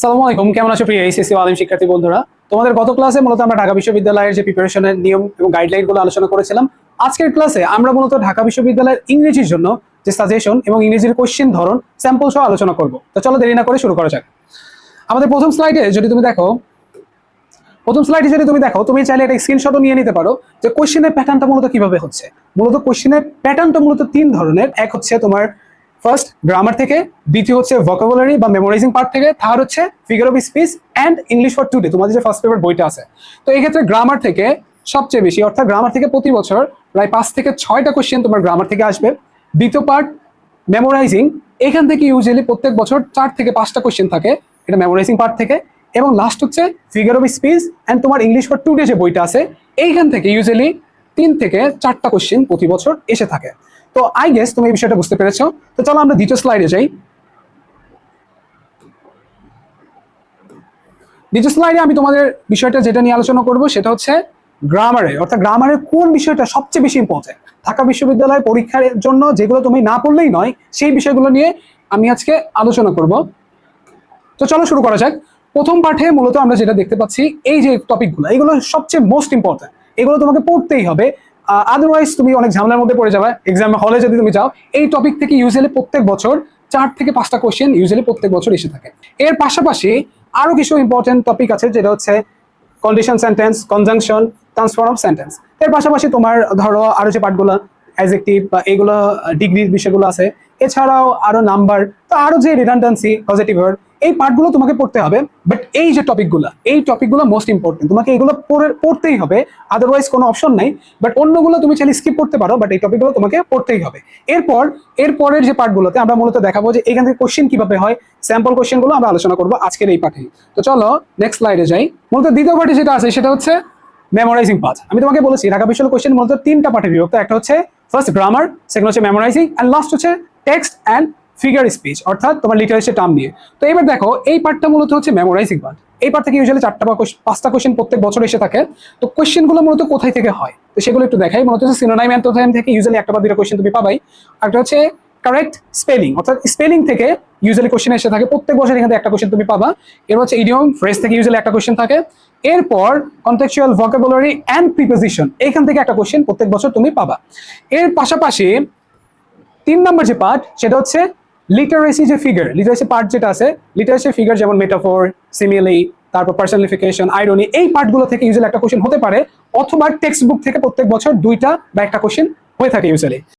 আসসালামু আলাইকুম, কেমন আছো প্রিয় এইচএসসি আলিম শিক্ষার্থী বন্ধুরা? তোমাদের গত ক্লাসে মূলত আমরা ঢাকা বিশ্ববিদ্যালয়ের যে প্রিপারেশনের নিয়ম এবং গাইডলাইনগুলো আলোচনা করেছিলাম। আজকের ক্লাসে আমরা মূলত ঢাকা বিশ্ববিদ্যালয়ের ইংরেজির জন্য যে সাজেশন এবং ইংরেজির কোশ্চেন ধরন স্যাম্পল সহ আলোচনা করব। তো চলো দেরি না করে শুরু করা যাক। আমাদের প্রথম স্লাইডে যদি তুমি দেখো, তুমি চাইলে একটা স্ক্রিনশটও নিয়ে নিতে পারো যে কোশ্চেনের প্যাটার্নটা মূলত কিভাবে হচ্ছে। মূলত কোশ্চেনের প্যাটার্নটা মূলত তিন ধরনের। এক হচ্ছে তোমার ফার্স্ট গ্রামার থেকে, দ্বিতীয় হচ্ছে ভোকাবুলারি বা মেমোরাইজিং পার্ট থেকে, থার্ড হচ্ছে figure of speech and English for today, তোমাদের যে ফার্স্ট পেপার বইটা আছে। তো এই ক্ষেত্রে গ্রামার থেকে সবচেয়ে বেশি, অর্থাৎ গ্রামার থেকে প্রতি বছর প্রায় 5 থেকে 6টা কোশ্চেন তোমার গ্রামার থেকে আসবে। দ্বিতীয় পার্ট মেমোরাইজিং, এখান থেকে ইউজুয়ালি প্রত্যেক বছর 4 থেকে 5টা কোশ্চেন থাকে, এটা মেমোরাইজিং পার্ট থেকে। এবং লাস্ট হচ্ছে ফিগার অফ স্পিচ অ্যান্ড তোমার ইংলিশ ফর টুডে যে বইটা আছে, এইখান থেকে ইউজুয়ালি 3 থেকে 4টা কোশ্চেন প্রতি বছর এসে থাকে। তো আই গেস তুমি এই বিষয়টা বুঝতে পেরেছো। তো চলো আমরা দ্বিতীয় স্লাইডে যাই। দ্বিতীয় স্লাইডে আমি তোমাদের বিষয়টা যেটা নিয়ে আলোচনা করব সেটা হচ্ছে গ্রামারে, অর্থাৎ গ্রামারের কোন বিষয়টা সবচেয়ে বেশি ইম্পর্টেন্ট ঢাকা বিশ্ববিদ্যালয়ের পরীক্ষার জন্য, যেগুলো তুমি না পড়লেই নয়, সেই বিষয়গুলো নিয়ে আমি আজকে আলোচনা করব। তো চলো শুরু করা যাক। প্রথম পাঠে মূলত আমরা যেটা দেখতে পাচ্ছি, এই যে টপিকগুলো, এগুলো সবচেয়ে মোস্ট ইম্পর্টেন্ট, এগুলো তোমাকে পড়তেই হবে, আদারওয়াইজ তুমি অনেক ঝামেলার মধ্যে পড়ে যাবে এক্সাম হলে যদি তুমি যাও। এই টপিক থেকে ইউজুয়ালি প্রত্যেক বছর 4 থেকে 5টা কোশ্চেন ইউজুয়ালি প্রত্যেক বছর এসে থাকে। এর পাশাপাশি আরো কিছু ইম্পর্টেন্ট টপিক আছে, যেটা হচ্ছে condition sentence, conjunction, transform of sentence. এর পাশাপাশি তোমার ধরো আরো যে পার্টগুলো অ্যাডজেক্টিভ বা এগুলো ডিগ্রির বিষয়গুলো আছে, এছাড়াও আরো নাম্বার, তো আরো যে রিডান্ডেন্সি, পজিটিভ ভার্ব, এই পার্টগুলো তোমাকে পড়তে হবে। বাট এই যে টপিকগুলো মোস্ট ইম্পর্টেন্ট, তোমাকে এগুলো পড়তেই হবে, আদারওয়াইজ কোনো অপশন নাই। বাট অন্যগুলো তুমি চাইলে স্কিপ করতে পারো, বাট এই টপিকগুলো তোমাকে পড়তেই হবে। এরপরের যে পার্টগুলোতে আমরা মূলত দেখাবো যে এখান থেকে কোশ্চেন কিভাবে হয়, স্যাম্পল কোশ্চেনগুলো আমরা আলোচনা করবো আজকের এই পাঠে। তো চলো নেক্সট স্লাইডে যাই। মূলত দ্বিতীয় পার্টে যেটা আছে সেটা হচ্ছে মেমোরাইজিং পার্ট। আমি তোমাকে বলেছি ঢাকা বিশ্ববিদ্যালয় কোশ্চেন মূলত 3টা পার্টে বিভক্ত। একটা হচ্ছে ফার্স্ট গ্রামার, সেকেন্ড হচ্ছে মেমোরাইজিং, অ্যান্ড লাস্ট হচ্ছে টেক্সট অ্যান্ড ফিগার স্পিচ, অর্থাৎ তোমার লিটারেচার টার্ম নিয়ে। তো এবার দেখো, এই পার্টটা মূলত হচ্ছে মেমোরাইজিং পার্ট। এই পার্ট থেকে ইউজুয়ালি 4টা বা 5টা কোশ্চেন প্রত্যেক বছর এসে থাকে। তো কোশ্চেনগুলো মূলত কোথায় থেকে হয়, তো সেগুলো একটু দেখাই। মূলত হচ্ছে সিনোনাইম অ্যান্টোনিম থেকে ইউজুয়ালি 1 বা 2টা কোশ্চেন তুমি পাবাই। একটা হচ্ছে কারেক্ট স্পেলিং, অর্থাৎ স্পেলিং থেকে ইউজুয়ালি কোশ্চেন এসে থাকে, প্রত্যেক বছর এখান থেকে একটা কোশ্চেন তুমি পাবা। এর হচ্ছে ইডিয়ম, ফ্রেজ থেকে ইউজুয়ালি একটা কোশ্চেন থাকে। এরপর কনটেক্সচুয়াল, ভোকাবুলারি অ্যান্ড প্রিপোজিশন, এখান থেকে একটা কোশ্চেন প্রত্যেক বছর তুমি পাবা। এর পাশাপাশি 3 নম্বর যে পার্ট সেটা হচ্ছে লিটারেসি, যে ফিগার লিটারেসি পার্ট যেটা আছে, লিটারেসি ফিগার যেমন মেটাফোর, সিমিলি, তারপর পার্সোনিফিকেশন, আইরনি, এই পার্টগুলো থেকে ইউজুয়ালি একটা কোশ্চেন হতে পারে, অথবা টেক্সট বুক থেকে প্রত্যেক বছর 2টা বা একটা কোশ্চেন হয়ে থাকে ইউজুয়ালি।